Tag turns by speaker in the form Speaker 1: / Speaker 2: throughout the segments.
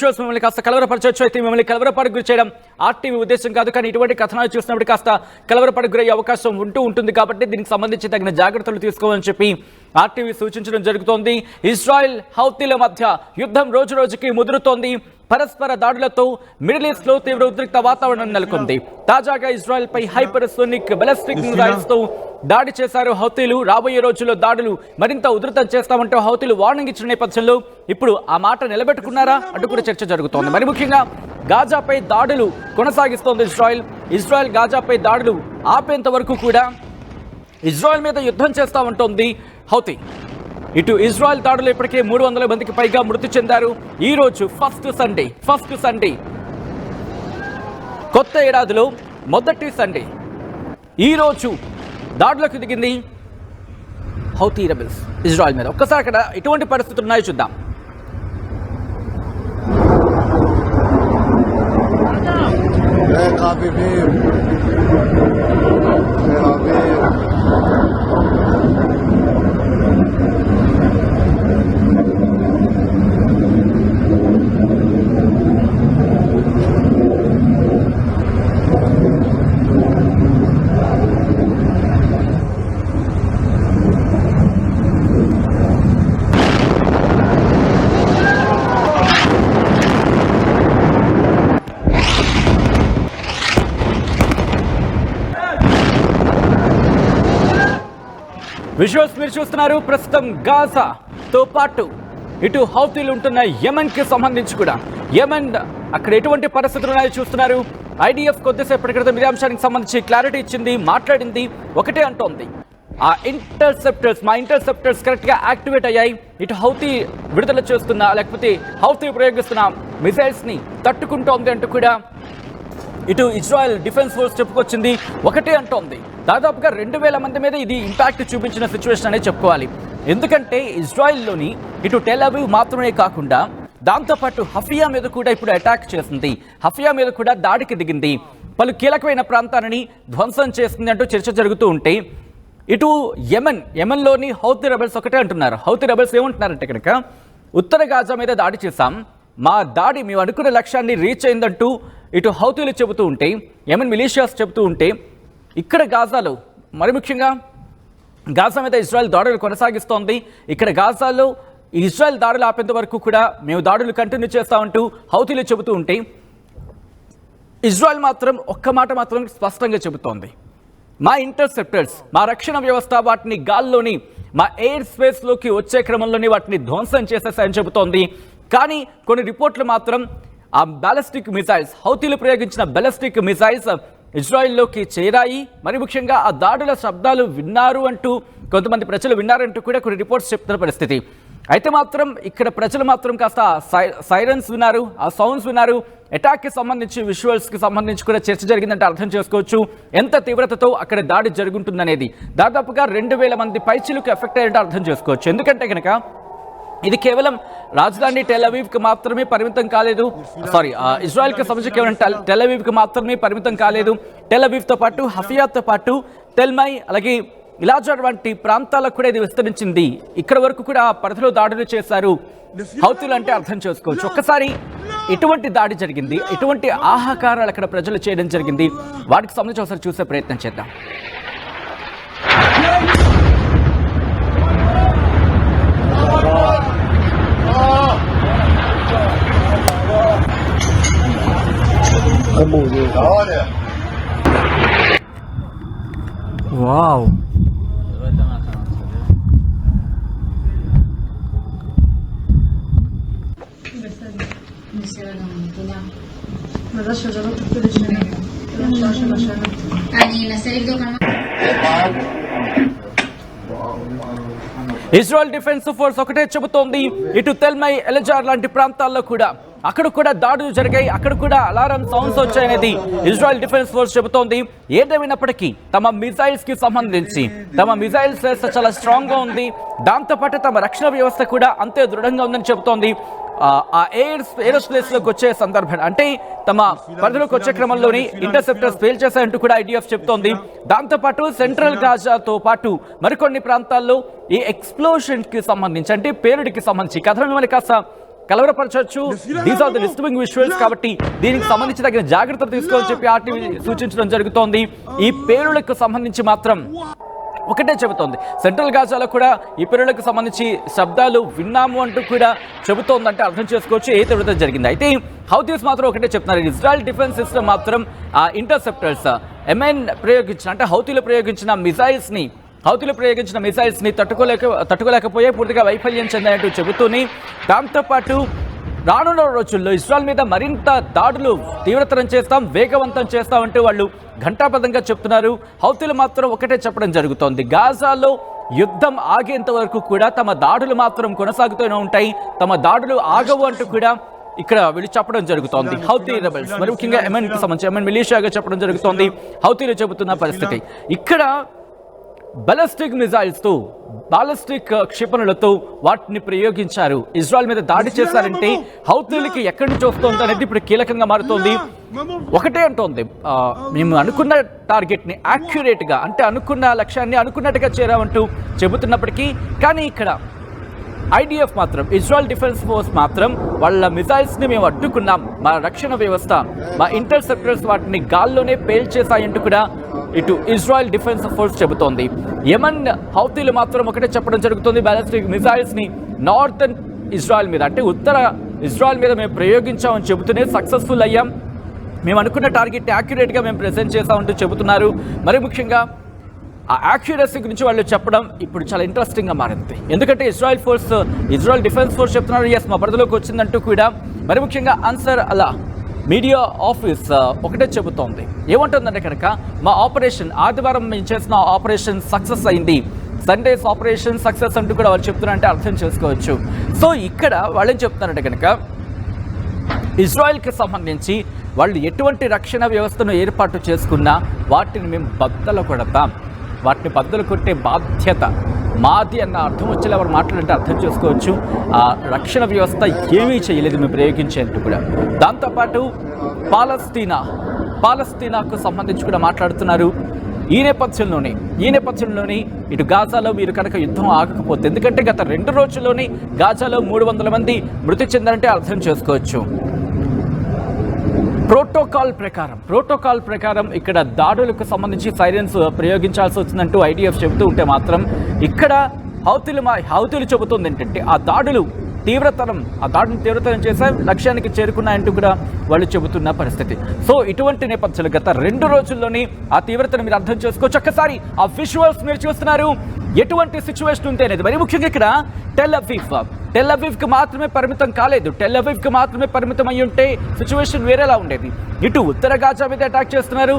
Speaker 1: మిమ్మల్ని కాస్త కలవరపరచవచ్చు. అయితే మిమ్మల్ని కలవరపడకు గురి చేయడం ఆర్టీవీ ఉద్దేశం కాదు. కానీ ఇటువంటి కథనాలు చూసినప్పుడు కాస్త కలవరపడకు గురయ్యే అవకాశం ఉంటుంది కాబట్టి దీనికి సంబంధించి తగిన జాగ్రత్తలు తీసుకోవాలని చెప్పి ఆర్టీవీ సూచించడం జరుగుతోంది. ఇజ్రాయెల్ హౌతీల మధ్య యుద్ధం రోజు రోజుకి ముదురుతోంది. పరస్పర దాడులతో మిడిల్ ఈస్ట్ లో తీవ్ర ఉద్రిక్త వాతావరణం నెలకొంది. తాజాగా ఇజ్రాయెల్ పై హైపర్సోనిక్ బాలిస్టిక్ మిసైల్స్ తో దాడి చేశారు హౌతీలు. రాబోయే రోజుల్లో దాడులు మరింత ఉధృతం చేస్తామంటూ హౌతీలు వార్నింగ్ ఇచ్చిన నేపథ్యంలో ఇప్పుడు ఆ మాట నిలబెట్టుకున్నారా అంటూ కూడా చర్చ జరుగుతోంది. మరి ముఖ్యంగా గాజాపై దాడులు కొనసాగిస్తోంది ఇజ్రాయెల్ గాజాపై దాడులు ఆపేంత వరకు కూడా ఇజ్రాయెల్ మీద యుద్ధం చేస్తామంటోంది హౌతీ. ఇటు ఇజ్రాయెల్ దాడులు ఇప్పటికే 300 మందికి పైగా మృతి చెందారు. ఈ రోజు ఫస్ట్ సండే కొత్త ఏడాదిలో మొదటి సండే. ఈ రోజు దాడులకు దిగింది హౌతీ రెబెల్స్ ఇజ్రాయెల్ మీద. ఒక్కసారి అక్కడ ఎటువంటి పరిస్థితులు ఉన్నాయో చూద్దాం. విజువల్స్ మీరు చూస్తున్నారు. ప్రస్తుతం గాజాతో పాటు ఇటు హౌతీలు ఉంటున్న యెమెన్ కి సంబంధించి కూడా యెమెన్ అక్కడ ఎటువంటి పరిస్థితులు ఉన్నాయో చూస్తున్నారు. ఐడిఎఫ్ కొద్దిసేపటి క్రితం ఇదే అంశానికి సంబంధించి క్లారిటీ ఇచ్చింది, మాట్లాడింది. ఒకటే అంటోంది, ఆ మా ఇంటర్సెప్టర్స్ కరెక్ట్ గా యాక్టివేట్ అయ్యాయి. ఇటు హౌతీ విడుదల చేస్తున్న లేకపోతే హౌతీ ప్రయోగిస్తున్న మిసైల్స్ ని తట్టుకుంటోంది అంటూ కూడా ఇటు ఇజ్రాయెల్ డిఫెన్స్ ఫోర్స్ చెప్పుకొచ్చింది. ఒకటే అంటోంది, దాదాపుగా 2000 మంది మీద ఇది ఇంపాక్ట్ చూపించిన సిచ్యువేషన్ అనే చెప్పుకోవాలి. ఎందుకంటే ఇజ్రాయెల్లోని ఇటు టెల్ అవీవ్ మాత్రమే కాకుండా దాంతోపాటు హఫియా మీద కూడా ఇప్పుడు అటాక్ చేసింది. హఫియా మీద కూడా దాడికి దిగింది. పలు కీలకమైన ప్రాంతాలని ధ్వంసం చేస్తుంది అంటూ చర్చ జరుగుతూ ఉంటే ఇటు యెమెన్లోని హౌతీ రెబెల్స్ ఒకటే అంటున్నారు. హౌతీ రెబెల్స్ ఏమంటున్నారంటే కనుక ఉత్తర గాజా మీద దాడి చేశాం, మా దాడి మేము అనుకున్న లక్ష్యాన్ని రీచ్ అయిందంటూ ఇటు హౌతీలు చెబుతూ ఉంటే, యెమెన్ మిలీషియాస్ చెబుతూ ఉంటే, ఇక్కడ గాజాలో మరి ముఖ్యంగా గాజా మీద ఇజ్రాయెల్ దాడులు కొనసాగిస్తోంది. ఇక్కడ గాజాలో ఇజ్రాయెల్ దాడులు ఆపేంత వరకు కూడా మేము దాడులు కంటిన్యూ చేస్తామంటూ హౌతీలు చెబుతూ ఉంటే ఇజ్రాయెల్ మాత్రం ఒక్క మాట మాత్రం స్పష్టంగా చెబుతోంది, మా ఇంటర్సెప్టర్స్ మా రక్షణ వ్యవస్థ వాటిని గాల్లోని మా ఎయిర్ స్పేస్లోకి వచ్చే క్రమంలోని వాటిని ధ్వంసం చేసేసాయని చెబుతోంది. కానీ కొన్ని రిపోర్ట్లు మాత్రం ఆ బాలిస్టిక్ మిసైల్స్ హౌతీలు ప్రయోగించిన బాలిస్టిక్ మిసైల్స్ ఇజ్రాయెల్లోకి చేరాయి. మరి ముఖ్యంగా ఆ దాడుల శబ్దాలు విన్నారు అంటూ కొంతమంది ప్రజలు విన్నారంటూ కూడా కొన్ని రిపోర్ట్స్ చెప్తున్న పరిస్థితి. అయితే మాత్రం ఇక్కడ ప్రజలు మాత్రం కాస్త సైరన్స్ విన్నారు, ఆ సౌండ్స్ విన్నారు. అటాక్కి సంబంధించి విజువల్స్కి సంబంధించి కూడా చర్చ జరిగిందంటే అర్థం చేసుకోవచ్చు ఎంత తీవ్రతతో అక్కడ దాడి జరుగుతుందనేది. దాదాపుగా 2000 మంది పైచిలకు ఎఫెక్ట్ అయ్యేంటే అర్థం చేసుకోవచ్చు. ఎందుకంటే కనుక ఇది కేవలం రాజధాని టెల్ అవీవ్కి మాత్రమే పరిమితం కాలేదు. ఇజ్రాయెల్కి సంబంధించి కేవలం టెల్ అవీవ్కి మాత్రమే పరిమితం కాలేదు. టెల్ అవీవ్తో పాటు హఫియాతో పాటు తెల్మై అలాగే ఇలాజర్ వంటి ప్రాంతాలకు కూడా ఇది విస్తరించింది. ఇక్కడ వరకు కూడా పరిధిలో దాడులు చేశారు హౌతీలు అంటే అర్థం చేసుకోవచ్చు. ఒక్కసారి ఎటువంటి దాడి జరిగింది, ఎటువంటి ఆహాకారాలు అక్కడ ప్రజలు చేయడం జరిగింది, వాటికి సంబంధించి ఒకసారి చూసే ప్రయత్నం చేద్దాం. వావ్, ఇజ్రాయెల్ డిఫెన్స్ ఫోర్స్ ఒకటే చెబుతోంది, ఇటు తెల్మై ఎలజార్ లాంటి ప్రాంతాల్లో కూడా అక్కడ కూడా దాడులు జరిగాయి, అక్కడ కూడా అలారం సౌండ్స్ వచ్చాయనేది ఇజ్రాయెల్ డిఫెన్స్ ఫోర్స్ చెబుతోంది. ఏదేమైనప్పటికీ తమ మిసైల్స్ కి సంబంధించి తమ మిసైల్స్ చాలా స్ట్రాంగ్ గా ఉంది. దాంతోపాటు తమ రక్షణ వ్యవస్థ కూడా అంతే దృఢంగా ఉందని చెబుతోంది. ఆ ఏరోస్పేస్ లోకి వచ్చే సందర్భం అంటే తమ పరిధిలోకి వచ్చే క్రమంలోని ఇంటర్సెప్టర్స్ ఫెయిల్ చేశాయంటూ కూడా ఐడిఎఫ్ చెప్తోంది. దాంతోపాటు సెంట్రల్ గాజాతో పాటు మరికొన్ని ప్రాంతాల్లో ఈ ఎక్స్ప్లోషన్ కి సంబంధించి అంటే పేలుడికి సంబంధించి కథనం మిమ్మల్ని కాస్త కలవరపరచవచ్చు. These are the disturbing visuals. కాబట్టి దీనికి సంబంధించి తగిన జాగ్రత్తలు తీసుకోవాలని చెప్పి ఆర్టీవీ సూచించడం జరుగుతోంది. ఈ పేలుళ్లకు సంబంధించి మాత్రం ఒకటే చెబుతోంది. సెంట్రల్ గాజాలో కూడా ఈ పేలుళ్లకు సంబంధించి శబ్దాలు విన్నాము అంటూ కూడా చెబుతోందంటే అర్థం చేసుకోవచ్చు ఏ తీవ్రత జరిగింది. అయితే హౌతీస్ మాత్రం ఒకటే చెప్తున్నారు. ఇజ్రాయెల్ డిఫెన్స్ సిస్టమ్ మాత్రం ఆ ఇంటర్సెప్టర్స్ ఎమెన్ ప్రయోగించిన అంటే హౌతీలు ప్రయోగించిన మిసైల్స్ ని తట్టుకోలేకపోయే పూర్తిగా వైఫల్యం చెందాయంటూ చెబుతూనే దాంతోపాటు రానున్న రోజుల్లో ఇజ్రాయెల్ మీద మరింత దాడులు తీవ్రతరం చేస్తాం, వేగవంతం చేస్తామంటూ వాళ్ళు ఘంటాపథంగా చెప్తున్నారు. హౌతీలు మాత్రం ఒకటే చెప్పడం జరుగుతోంది. గాజాలో యుద్ధం ఆగేంత వరకు కూడా తమ దాడులు మాత్రం కొనసాగుతూనే ఉంటాయి, తమ దాడులు ఆగవు అంటూ కూడా ఇక్కడ వీళ్ళు చెప్పడం జరుగుతోంది. హౌతీ రెబెల్స్ మరి ముఖ్యంగా యెమెన్కి సంబంధించి యెమెన్ మిలిషియాగా చెప్పడం జరుగుతోంది. హౌతీలు చెబుతున్న పరిస్థితి ఇక్కడ బాలిస్టిక్ క్షిపణులతో వాటిని ప్రయోగించారు, ఇజ్రాయెల్ మీద దాడి చేశారంటే హౌతీలకి ఎక్కడి నుంచి వస్తుంది అనేది ఇప్పుడు కీలకంగా మారుతోంది. ఒకటే అంటోంది, మేము అనుకున్న టార్గెట్ని యాక్యురేట్గా అంటే అనుకున్న లక్ష్యాన్ని అనుకున్నట్టుగా చేరామంటూ చెబుతున్నప్పటికీ కానీ ఇక్కడ ఐడిఎఫ్ మాత్రం ఇజ్రాయెల్ డిఫెన్స్ ఫోర్స్ మాత్రం వాళ్ళ మిసైల్స్ని మేము అడ్డుకున్నాం, మా రక్షణ వ్యవస్థ మా ఇంటర్సెప్టర్స్ వాటిని గాల్లోనే పేల్చేశాయంటూ కూడా ఇటు ఇజ్రాయెల్ డిఫెన్స్ ఫోర్స్ చెబుతోంది. యెమెన్ హౌతీలు మాత్రం ఒకటే చెప్పడం జరుగుతుంది, బ్యాలిస్టిక్ మిసైల్స్ని నార్థన్ ఇజ్రాయెల్ మీద అంటే ఉత్తర ఇజ్రాయెల్ మీద మేము ప్రయోగించామని చెబుతూనే సక్సెస్ఫుల్ అయ్యాం, మేము అనుకున్న టార్గెట్ యాక్యురేట్గా మేము ప్రెజెంట్ చేస్తామంటూ చెబుతున్నారు. మరి ముఖ్యంగా ఆ యాక్యురసీ గురించి వాళ్ళు చెప్పడం ఇప్పుడు చాలా ఇంట్రెస్టింగ్గా మారింది. ఎందుకంటే ఇజ్రాయెల్ డిఫెన్స్ ఫోర్స్ చెప్తున్నారు ఎస్ మా పరిధిలోకి వచ్చిందంటూ కూడా. మరి ముఖ్యంగా అన్సర్ అలా మీడియా ఆఫీస్ ఒకటే చెబుతోంది, ఏమంటుందంటే కనుక మా ఆపరేషన్ ఆదివారం మేము చేసిన ఆపరేషన్ సక్సెస్ అయింది, సండేస్ ఆపరేషన్ సక్సెస్ అంటూ కూడా వాళ్ళు చెప్తున్నారంటే అర్థం చేసుకోవచ్చు. సో ఇక్కడ వాళ్ళు ఏం చెప్తున్నారంటే కనుక ఇజ్రాయెల్కి సంబంధించి వాళ్ళు ఎటువంటి రక్షణ వ్యవస్థను ఏర్పాటు చేసుకున్నా వాటిని మేము బద్దలు కొడతాం, వాటిని బద్దలు కొట్టే బాధ్యత మాది అన్న అర్థం వచ్చేలా వారు మాట్లాడంటే అర్థం చేసుకోవచ్చు. ఆ రక్షణ వ్యవస్థ ఏమీ చేయలేదు మేము ప్రయోగించేందుకు కూడా. దాంతోపాటు పాలస్తీనాకు సంబంధించి కూడా మాట్లాడుతున్నారు. ఈ నేపథ్యంలోనే ఇటు గాజాలో మీరు కనుక యుద్ధం ఆగకపోతే, ఎందుకంటే గత 2 రోజుల్లోనే గాజాలో 300 మంది మృతి చెందారంటే అర్థం చేసుకోవచ్చు. ప్రోటోకాల్ ప్రకారం ఇక్కడ దాడులకు సంబంధించి సైరన్స్ ప్రయోగించాల్సి వచ్చిందంటూ ఐడిఎఫ్ చెబుతూ ఉంటే మాత్రం ఇక్కడ హౌతీలు చెబుతుంది ఏంటంటే ఆ దాడిని తీవ్రతరం చేసే లక్ష్యానికి చేరుకున్నాయంటూ కూడా వాళ్ళు చెబుతున్న పరిస్థితి. సో ఇటువంటి నేపథ్యంలో గత 2 రోజుల్లోని ఆ తీవ్రతను మీరు అర్థం చేసుకోవచ్చు. ఒక్కసారి ఆ విజువల్స్ మీరు చూస్తున్నారు, ఎటువంటి సిచ్యువేషన్ ఉంటే అనేది. మరి ముఖ్యంగా ఇక్కడ టెల్ అవీవ్కి మాత్రమే పరిమితం కాలేదు. టెల్ అవీవ్కి మాత్రమే పరిమితం అయ్యి ఉంటే సిచ్యువేషన్ వేరేలా ఉండేది. ఇటు ఉత్తర గాజా మీద అటాక్ చేస్తున్నారు,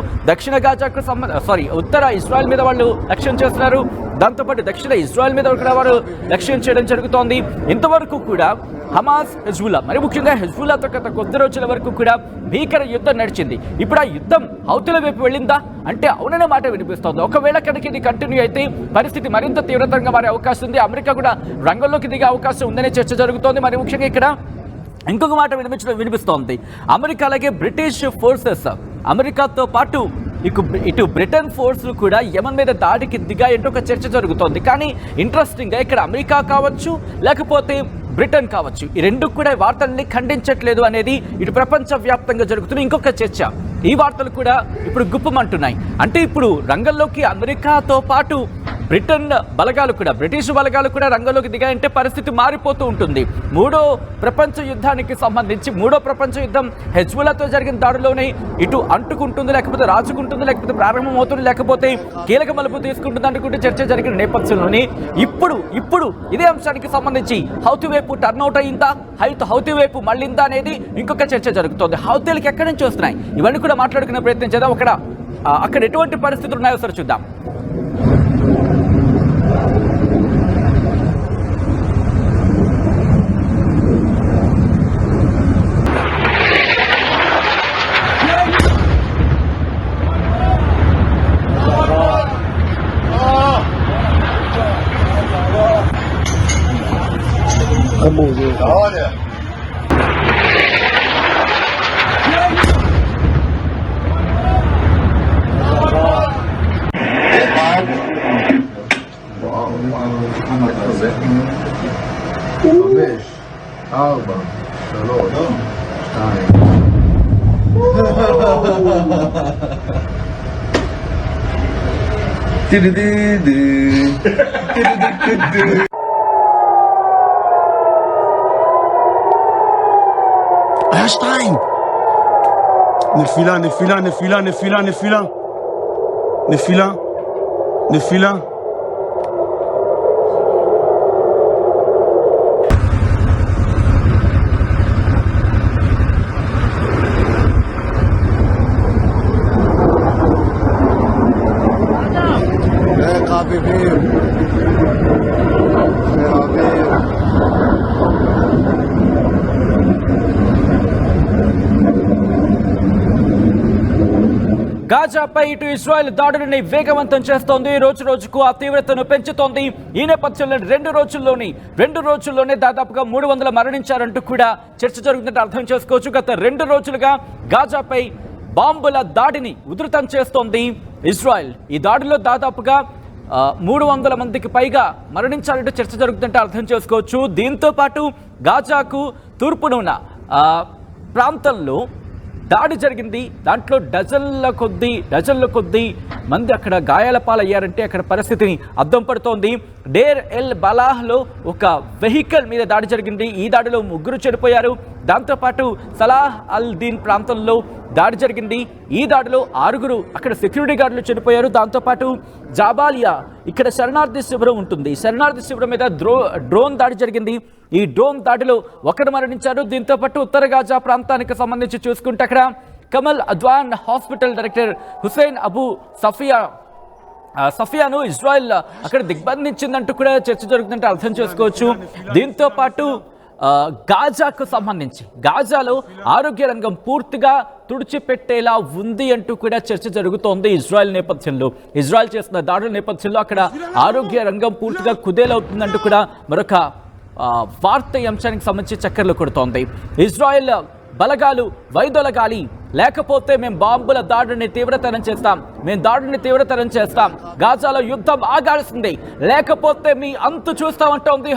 Speaker 1: ఉత్తర ఇజ్రాయెల్ మీద వాళ్ళు లక్ష్యం చేస్తున్నారు, దాంతోపాటు దక్షిణ ఇజ్రాయెల్ మీద కూడా వారు లక్ష్యం చేయడం జరుగుతోంది. ఇంతవరకు కూడా హమాస్ హెజ్బుల్లా మరి ముఖ్యంగా హెజ్బుల్లాతో గత కొద్ది రోజుల వరకు కూడా భీకర యుద్ధం నడిచింది. ఇప్పుడు ఆ యుద్ధం హౌతీల వైపు వెళ్ళిందా అంటే అవుననే మాట వినిపిస్తోంది. ఒకవేళ కనుక ఇది కంటిన్యూ అయితే పరిస్థితి మరింత తీవ్రతరంగా మారే అవకాశం ఉంది. అమెరికా కూడా రంగంలోకి దిగే అవకాశం ఉందనే చర్చ జరుగుతోంది. మరి ముఖ్యంగా ఇక్కడ ఇంకొక మాట వినిపిస్తోంది, అమెరికా అలాగే బ్రిటిష్ ఫోర్సెస్ అమెరికాతో పాటు ఇటు బ్రిటన్ ఫోర్సులు కూడా యెమెన్ మీద దాడికి దిగాయంటూ ఒక చర్చ జరుగుతోంది. కానీ ఇంట్రెస్టింగ్గా ఇక్కడ అమెరికా కావచ్చు లేకపోతే బ్రిటన్ కావచ్చు, ఈ రెండు కూడా వార్తల్ని ఖండించట్లేదు అనేది ఇటు ప్రపంచవ్యాప్తంగా జరుగుతున్న ఇంకొక చర్చ. ఈ వార్తలు కూడా ఇప్పుడు గుప్పమంటున్నాయి. అంటే ఇప్పుడు రంగంలోకి అమెరికాతో పాటు బ్రిటిష్ బలగాలు కూడా రంగంలోకి దిగాయంటే పరిస్థితి మారిపోతూ ఉంటుంది. మూడో ప్రపంచ యుద్ధం హెజ్బుల్లాతో జరిగిన దాడిలోనే ఇటు అంటుకుంటుంది, లేకపోతే రాజుకుంటుంది, లేకపోతే ప్రారంభమవుతుంది, లేకపోతే కీలక మలుపు తీసుకుంటుంది అనుకుంటే చర్చ జరిగిన నేపథ్యంలోనే ఇప్పుడు ఇదే అంశానికి సంబంధించి హౌతీ వైపు టర్న్అవుట్ అయిందా, హౌతీ వైపు మళ్ళిందా అనేది ఇంకొక చర్చ జరుగుతోంది. హౌతీలకు ఎక్కడి నుంచి వస్తున్నాయి ఇవన్నీ కూడా మాట్లాడుకునే ప్రయత్నం చేద్దాం. అక్కడ ఎటువంటి పరిస్థితులు ఉన్నాయో సరే చూద్దాం.
Speaker 2: Olha! Talvez. Calma. היה 2. נפילה, נפילה, נפילה, נפילה, נפילה. נפילה. נפילה. חביבים.
Speaker 1: గాజాపై ఇటు ఇజ్రాయెల్ దాడులని వేగవంతం చేస్తోంది, రోజు రోజుకు ఆ తీవ్రతను పెంచుతోంది. ఈ నేపథ్యంలో రెండు రోజుల్లోనే దాదాపుగా 300 మరణించారంటూ కూడా చర్చ జరుగుతుందంటే అర్థం చేసుకోవచ్చు. గత 2 రోజులుగా గాజాపై బాంబుల దాడిని ఉధృతం చేస్తోంది ఇజ్రాయెల్. ఈ దాడిలో దాదాపుగా 300 మందికి పైగా మరణించాలంటూ చర్చ జరుగుతుందంటే అర్థం చేసుకోవచ్చు. దీంతో పాటు గాజాకు తూర్పున ఉన్న ప్రాంతంలో దాడి జరిగింది. దాంట్లో డజన్ల కొద్దీ మంది అక్కడ గాయాల పాలయ్యారంటే అక్కడ పరిస్థితిని అద్దం పడుతోంది. డేర్ ఎల్ బలాహ్లో ఒక వెహికల్ మీద దాడి జరిగింది. ఈ దాడిలో 3 చనిపోయారు. దాంతోపాటు సలాహ్ అల్ దీన్ ప్రాంతంలో దాడి జరిగింది. ఈ దాడిలో 6 అక్కడ సెక్యూరిటీ గార్డులు చనిపోయారు. దాంతోపాటు జాబాలియా ఇక్కడ శరణార్థి శిబిరం ఉంటుంది. శరణార్థి శిబిరం మీద డ్రోన్ దాడి జరిగింది. ఈ డ్రోన్ దాడిలో 1 మరణించారు. దీంతో పాటు ఉత్తర గాజా ప్రాంతానికి సంబంధించి చూసుకుంటే అక్కడ Kamal Adwan hospital director Hussein Abu సఫియాను ఇజ్రాయెల్ అక్కడ దిగ్బంధించిందంటూ కూడా చర్చ జరుగుతుందంటే అర్థం చేసుకోవచ్చు. దీంతో పాటు గాజాకు సంబంధించి గాజాలో ఆరోగ్య రంగం పూర్తిగా తుడిచిపెట్టేలా ఉంది అంటూ కూడా చర్చ జరుగుతోంది. ఇజ్రాయెల్ చేస్తున్న దాడుల నేపథ్యంలో అక్కడ ఆరోగ్య రంగం పూర్తిగా కుదేలవుతుందంటూ కూడా మరొక వార్త అంశానికి సంబంధించి చక్కర్లు కొడుతోంది. ఇజ్రాయెల్ బలగాలు వైదొలగాలి, లేకపోతే మేము బాంబుల దాడిని తీవ్రతరం చేస్తాం, గాజాలో యుద్ధం ఆగాల్సిందే, లేకపోతే మీ అంతు చూస్తామంటోంది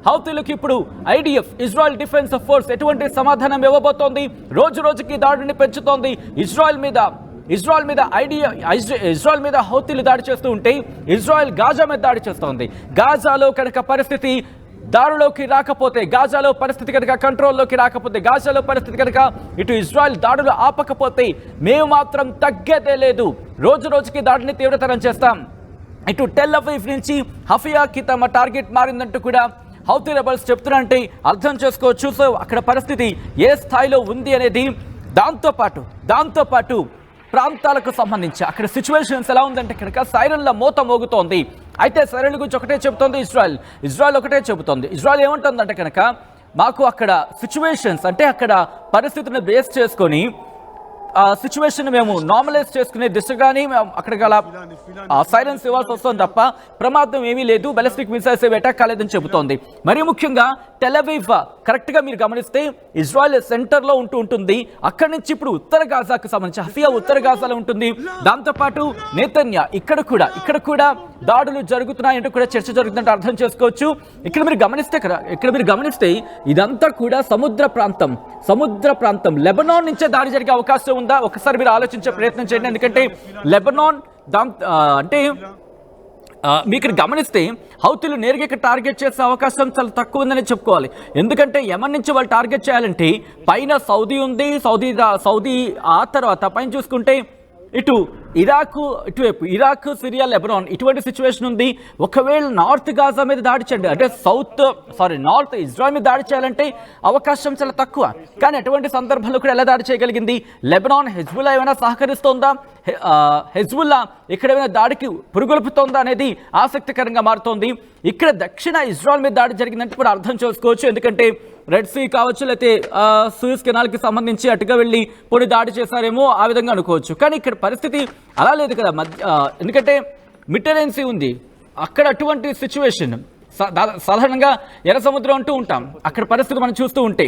Speaker 1: హౌతీలకు ఇప్పుడు ఐడిఎఫ్ ఇజ్రాయెల్ డిఫెన్స్ ఫోర్స్ ఎటువంటి సమాధానం ఇవ్వబోతోంది? రోజు రోజుకి దాడిని పెంచుతోంది. ఇజ్రాయెల్ మీద హౌతీలు దాడి చేస్తూ ఉంటే ఇజ్రాయెల్ గాజా మీద దాడి చేస్తోంది. గాజాలో కనుక పరిస్థితి దారిలోకి రాకపోతే, గాజాలో పరిస్థితి కనుక కంట్రోల్లోకి రాకపోతే, గాజాలో పరిస్థితి కనుక ఇటు ఇజ్రాయెల్ దాడులు ఆపకపోతే మేము మాత్రం తగ్గేదే లేదు. రోజు రోజుకి దాడిని తీవ్రతరం చేస్తాం. ఇటు టెల్ అవీవ్ నుంచి హఫియాకి తమ టార్గెట్ మారిందంటూ కూడా హౌతీ రెబల్స్ చెప్తున్నారంటే అర్థం చేసుకోవచ్చు. సో అక్కడ పరిస్థితి ఏ స్థాయిలో ఉంది అనేది, దాంతోపాటు ప్రాంతాలకు సంబంధించి అక్కడ సిచ్యువేషన్స్ ఎలా ఉందంటే కనుక సైరన్ల మోత మోగుతోంది. అయితే సైరన్ల గురించి ఒకటే చెబుతోంది ఇజ్రాయెల్ ఒకటే చెబుతోంది. ఇజ్రాయెల్ ఏమంటుందంటే కనుక మాకు అక్కడ సిచ్యువేషన్స్ అంటే అక్కడ పరిస్థితిని బేస్ చేసుకొని సిచ్యువేషన్ మేము నార్మలైజ్ చేసుకునే దిశగానే అక్కడ గల సైలెన్స్ ఇవ్వాల్సి వస్తుంది తప్ప ప్రమాదం ఏమీ లేదు, బాలిస్టిక్ మిసైల్స్ అటాక్ కాలేదని చెబుతోంది. మరీ ముఖ్యంగా టెల్ అవీవ్ కరెక్ట్గా మీరు గమనిస్తే ఇజ్రాయెల్ సెంటర్లో ఉంటుంది. అక్కడి నుంచి ఇప్పుడు ఉత్తర గాజాకు సంబంధించి హఫియా ఉత్తర గాజాలో ఉంటుంది. దాంతోపాటు నేతన్యా ఇక్కడ కూడా దాడులు జరుగుతున్నాయంటూ కూడా చర్చ జరుగుతుందంటే అర్థం చేసుకోవచ్చు. ఇక్కడ మీరు గమనిస్తే ఇదంతా కూడా సముద్ర ప్రాంతం లెబనాన్ నుంచే దాడి జరిగే అవకాశం ఉందా? ఒకసారి మీరు ఆలోచించే ప్రయత్నం చేయండి. ఎందుకంటే లెబనాన్ అంటే మీకు గమనిస్తే హౌతీలు నేరుగా ఇక్కడ టార్గెట్ చేసే అవకాశం చాలా తక్కువ ఉందని చెప్పుకోవాలి. ఎందుకంటే యమన్ నుంచి వాళ్ళు టార్గెట్ చేయాలంటే పైన సౌదీ ఉంది, సౌదీ ఆ తర్వాత పైన చూసుకుంటే ఇటు ఇరాక్, సిరియా, లెబనాన్ ఇటువంటి సిచ్యువేషన్ ఉంది. ఒకవేళ నార్త్ గాజా మీద దాడి చేయండి అంటే నార్త్ ఇజ్రాయెల్ మీద దాడి చేయాలంటే అవకాశం చాలా తక్కువ. కానీ అటువంటి సందర్భంలో కూడా ఎలా దాడి చేయగలిగింది? లెబనాన్ హెజ్బుల్లా ఏమైనా సహకరిస్తోందా? హెజ్బుల్లా ఇక్కడ ఏమైనా దాడికి పురుగొల్పుతోందా అనేది ఆసక్తికరంగా మారుతోంది. ఇక్కడ దక్షిణ ఇజ్రాయెల్ మీద దాడి జరిగిందంటే కూడా అర్థం చేసుకోవచ్చు. ఎందుకంటే రెడ్ సీ కావచ్చు, లేకపోతే సూయజ్ కెనాల్కి సంబంధించి అటుగా వెళ్ళి పొడి దాడి చేశారేమో, ఆ విధంగా అనుకోవచ్చు. కానీ ఇక్కడ పరిస్థితి అలా లేదు కదా, ఎందుకంటే మిడ్ సీ ఉంది. అక్కడ అటువంటి సిచ్యువేషన్ సాధారణంగా ఎర్ర సముద్రం అంటూ ఉంటాం, అక్కడ పరిస్థితి మనం చూస్తూ ఉంటే.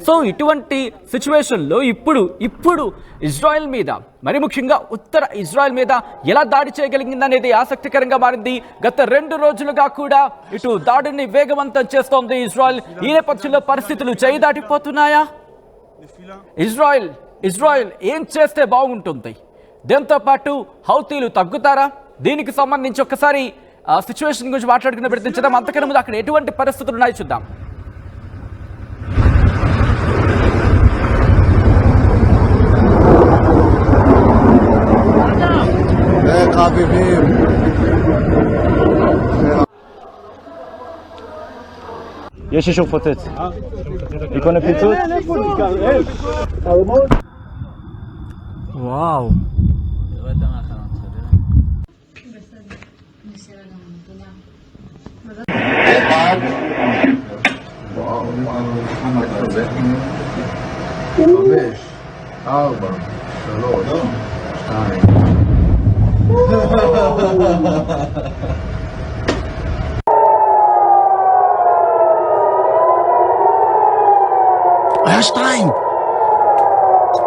Speaker 1: సో ఇటువంటి సిచ్యువేషన్లో ఇప్పుడు ఇజ్రాయెల్ మీద, మరి ముఖ్యంగా ఉత్తర ఇజ్రాయెల్ మీద ఎలా దాడి చేయగలిగింది అనేది ఆసక్తికరంగా మారింది. గత 2 రోజులుగా కూడా ఇటు దాడిని వేగవంతం చేస్తోంది ఇజ్రాయెల్. ఈ నేపథ్యంలో పరిస్థితులు చేయి దాటిపోతున్నాయా? ఇజ్రాయెల్ ఏం చేస్తే బాగుంటుంది, దీంతో పాటు హౌతీలు తగ్గుతారా, దీనికి సంబంధించి ఒక్కసారి సిచ్యువేషన్ గురించి మాట్లాడుకునే ప్రయత్నించడం. అంతకన్నా ముందు అక్కడ ఎటువంటి పరిస్థితులు ఉన్నాయో చూద్దాం.
Speaker 3: יש אישור פוצץ. עיקוני פיצוץ?
Speaker 1: וואו.
Speaker 2: חמש, ארבע, שלוש, שתיים. היה שתיים!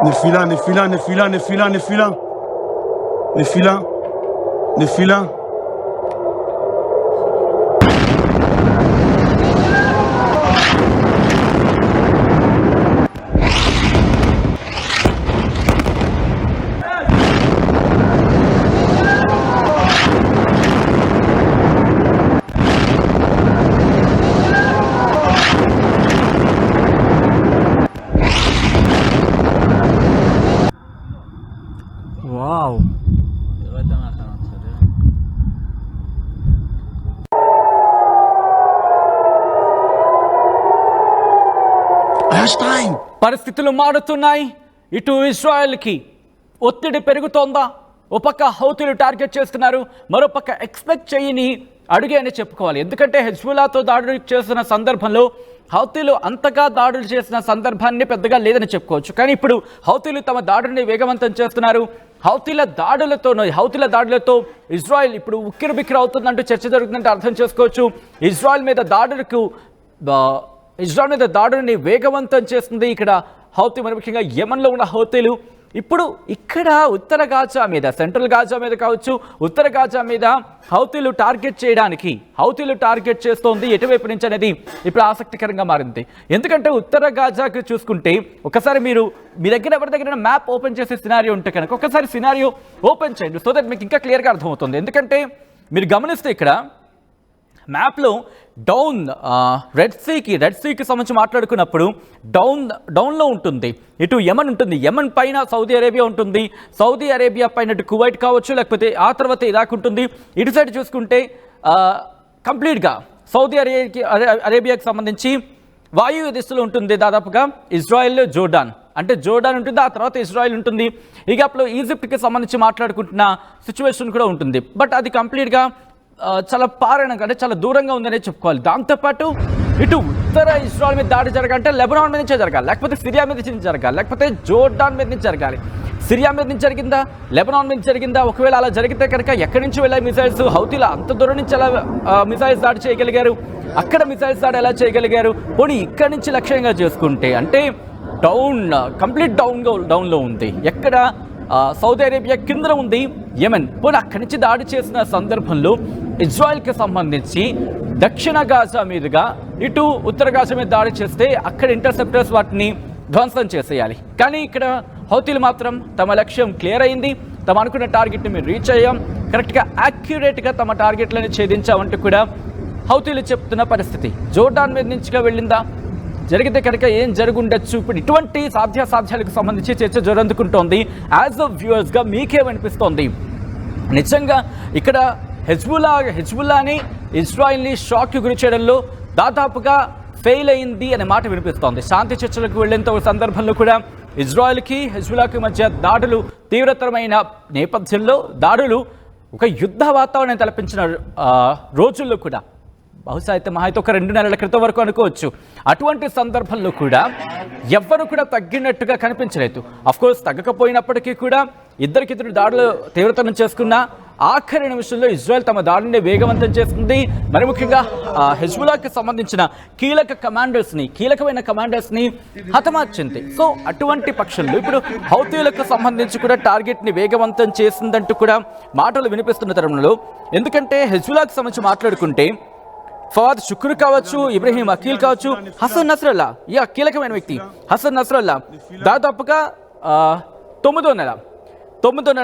Speaker 2: נפילה, נפילה, נפילה, נפילה, נפילה. נפילה, נפילה.
Speaker 1: וואו.
Speaker 2: היה שתיים!
Speaker 1: పరిస్థితులు మారుతున్నాయి. ఇటు ఇజ్రాయెల్కి ఒత్తిడి పెరుగుతోందా, ఓ పక్క హౌతీలు టార్గెట్ చేస్తున్నారు, మరోపక్క ఎక్స్పెక్ట్ చేయని అడుగే అని చెప్పుకోవాలి. ఎందుకంటే హెజ్బుల్లాతో దాడులు చేస్తున్న సందర్భంలో హౌతీలు అంతగా దాడులు చేసిన సందర్భాన్ని పెద్దగా లేదని చెప్పుకోవచ్చు. కానీ ఇప్పుడు హౌతీలు తమ దాడుని వేగవంతం చేస్తున్నారు. హౌతీల దాడులతో ఇజ్రాయెల్ ఇప్పుడు ఉక్కిరిబిక్కిరి అవుతుందంటూ చర్చ జరుగుతుందంటే అర్థం చేసుకోవచ్చు. ఇజ్రాయెల్ మీద దాడుని వేగవంతం చేస్తుంది ఇక్కడ హౌతీ, మరి ముఖ్యంగా యెమెన్లో ఉన్న హౌతీలు. ఇప్పుడు ఇక్కడ ఉత్తర గాజా మీద, సెంట్రల్ గాజా మీద కావచ్చు, ఉత్తర గాజా మీద హౌతీలు టార్గెట్ చేస్తోంది ఎటువైపు నుంచి అనేది ఇప్పుడు ఆసక్తికరంగా మారింది. ఎందుకంటే ఉత్తర గాజాకి చూసుకుంటే ఒకసారి మీ దగ్గర ఎవరి దగ్గర మ్యాప్ ఓపెన్ చేసే సినారియో ఉంటే కనుక ఒకసారి సినారియో ఓపెన్ చేయండి, సో దట్ మీకు ఇంకా క్లియర్గా అర్థమవుతుంది. ఎందుకంటే మీరు గమనిస్తే ఇక్కడ మ్యాప్లో రెడ్ సీకి సంబంధించి మాట్లాడుకున్నప్పుడు డౌన్లో ఉంటుంది, ఇటు యెమెన్ ఉంటుంది, యెమెన్ పైన సౌదీ అరేబియా ఉంటుంది, సౌదీ అరేబియా పైన ఇటు కువైట్ కావచ్చు, లేకపోతే ఆ తర్వాత ఇరాక్ ఉంటుంది. ఇటు సైడ్ చూసుకుంటే కంప్లీట్గా సౌదీ అరేబియాకి సంబంధించి వాయువ్య దిశలో ఉంటుంది దాదాపుగా ఇజ్రాయెల్, జోర్డాన్ ఉంటుంది, ఆ తర్వాత ఇజ్రాయెల్ ఉంటుంది. ఈ గ్యాప్లో ఈజిప్ట్కి సంబంధించి మాట్లాడుకుంటున్న సిచ్యువేషన్ కూడా ఉంటుంది. బట్ అది కంప్లీట్గా చాలా పారణంగా అంటే చాలా దూరంగా ఉందనే చెప్పుకోవాలి. దాంతోపాటు ఇటు ఉత్తర ఇజ్రాయెల్ మీద దాడి జరగాలంటే లెబనాన్ మీద నుంచే జరగాలి, లేకపోతే సిరియా మీద నుంచి జరగాలి, లేకపోతే జోర్డాన్ మీద నుంచి జరగాలి. సిరియా మీద నుంచి జరిగిందా, లెబనాన్ మీద జరిగిందా? ఒకవేళ అలా జరిగితే కనుక ఎక్కడి నుంచి వెళ్ళాయి మిసైల్స్? హౌతీల అంత దూరం నుంచి ఎలా మిసైల్స్ దాడి చేయగలిగారు? అక్కడ మిసైల్స్ దాడి ఎలా చేయగలిగారు? పోనీ ఇక్కడి నుంచి లక్ష్యంగా చేసుకుంటే అంటే కంప్లీట్ డౌన్లో ఉంది. ఎక్కడ? సౌదీ అరేబియా కింద ఉంది యెమెన్. పోనీ అక్కడి నుంచి దాడి చేసిన సందర్భంలో ఇజ్రాయెల్కి సంబంధించి దక్షిణ గాజా మీదుగా ఇటు ఉత్తర గాజా మీద దాడి చేస్తే అక్కడ ఇంటర్సెప్టర్స్ వాటిని ధ్వంసం చేసేయాలి. కానీ ఇక్కడ హౌతీలు మాత్రం తమ లక్ష్యం క్లియర్ అయింది, తమ అనుకున్న టార్గెట్ని మేము రీచ్ అయ్యాం, కరెక్ట్గా యాక్యురేట్గా తమ టార్గెట్లను ఛేదించామంటూ కూడా హౌతీలు చెప్తున్న పరిస్థితి. జోర్డాన్ మీద నుంచిగా వెళ్ళిందా, జరిగితే కనుక ఏం జరుగుండొచ్చు? ఇప్పుడు ఇటువంటి సాధ్యాసాధ్యాలకు సంబంధించి చర్చ జోరందుకుంటోంది. As a వ్యూవర్స్గా మీకేమనిపిస్తోంది? నిజంగా ఇక్కడ హెజ్బుల్లాని ఇజ్రాయెల్ని షాక్కి గురి చేయడంలో దాదాపుగా ఫెయిల్ అయింది అనే మాట వినిపిస్తోంది. శాంతి చర్చలకు వెళ్లేంత సందర్భంలో కూడా ఇజ్రాయెల్కి హెజ్బుల్లాకి మధ్య దాడులు తీవ్రతరమైన నేపథ్యంలో దాడులు ఒక యుద్ధ వాతావరణం తలపించిన రోజుల్లో కూడా బహుశా అయితే మహా అయితే ఒక 2 నెలల క్రితం వరకు అనుకోవచ్చు. అటువంటి సందర్భంలో కూడా ఎవ్వరు కూడా తగ్గినట్టుగా కనిపించలేదు. అఫ్కోర్స్ తగ్గకపోయినప్పటికీ కూడా ఇద్దరికిద్దరు దాడులు తీవ్రతరం చేసుకున్న ఆఖరి నిమిషంలో ఇజ్రాయెల్ తమ దాడిని వేగవంతం చేస్తుంది. మరి ముఖ్యంగా హెజ్బుల్లాకి సంబంధించిన కీలకమైన కమాండర్స్ని హతమార్చింది. సో అటువంటి పక్షంలో ఇప్పుడు హౌతీలకు సంబంధించి కూడా టార్గెట్ని వేగవంతం చేసిందంటూ కూడా మాటలు వినిపిస్తున్న తరుణంలో, ఎందుకంటే హెజ్బుల్లాకి సంబంధించి మాట్లాడుకుంటే ఫవాద్ షుక్ర్ కావచ్చు, ఇబ్రహీం అకీల్ కావచ్చు, హసన్ నస్రల్లా కీలకమైన వ్యక్తి. హసన్ నస్రల్లా దాదాపుగా 9వ నెల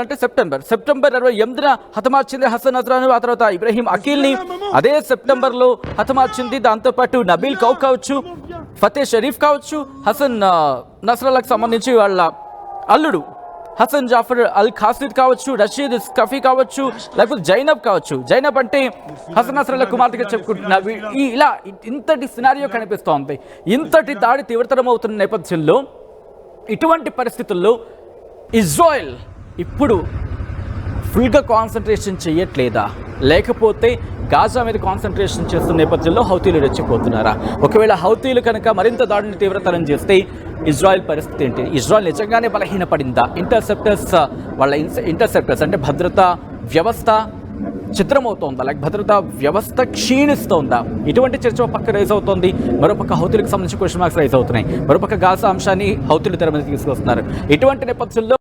Speaker 1: అంటే సెప్టెంబర్ 28న హతమార్చింది హసన్ నస్రాను. ఆ తర్వాత ఇబ్రహీం అకీల్ని అదే సెప్టెంబర్లో హతమార్చింది. దాంతోపాటు నబీల్ కౌ కావచ్చు, ఫతే షరీఫ్ కావచ్చు, హసన్ నస్రల్లాకు సంబంధించి వాళ్ళ అల్లుడు హసన్ జాఫర్ అల్ ఖాసిద్ కావచ్చు, రషీద్ స్కఫీ కావచ్చు, లేకపోతే జైనబ్ కావచ్చు. జైనబ్ అంటే హసన్ నస్రల్లా కుమార్తెగా చెప్పుకుంటున్నారు. ఇలా ఇంతటి సినారియో కనిపిస్తోంది. ఇంతటి దాడి తీవ్రతరం అవుతున్న నేపథ్యంలో ఇటువంటి పరిస్థితుల్లో ఇజ్రాయెల్ ఇప్పుడు ఫుల్గా కాన్సన్ట్రేషన్ చేయట్లేదా, లేకపోతే గాజా మీద కాన్సన్ట్రేషన్ చేస్తున్న నేపథ్యంలో హౌతీలు రెచ్చిపోతున్నారా? ఒకవేళ హౌతీలు కనుక మరింత దాడిని తీవ్రతరం చేస్తే ఇజ్రాయెల్ పరిస్థితి ఏంటి? ఇజ్రాయెల్ నిజంగానే బలహీనపడిందా? వాళ్ళ ఇంటర్సెప్టర్స్ అంటే భద్రతా వ్యవస్థ చిత్రమవుతోందా, లేక భద్రతా వ్యవస్థ క్షీణిస్తోందా? ఇటువంటి చర్చ ఒక పక్క రైజ్ అవుతోంది, మరోపక్క హౌతీలకు సంబంధించి క్వశ్చన్ మార్క్స్ రైజ్ అవుతున్నాయి, మరోపక్క గాజా అంశాన్ని హౌతీలు తెర మీద తీసుకొస్తున్నారు. ఇటువంటి నేపథ్యంలో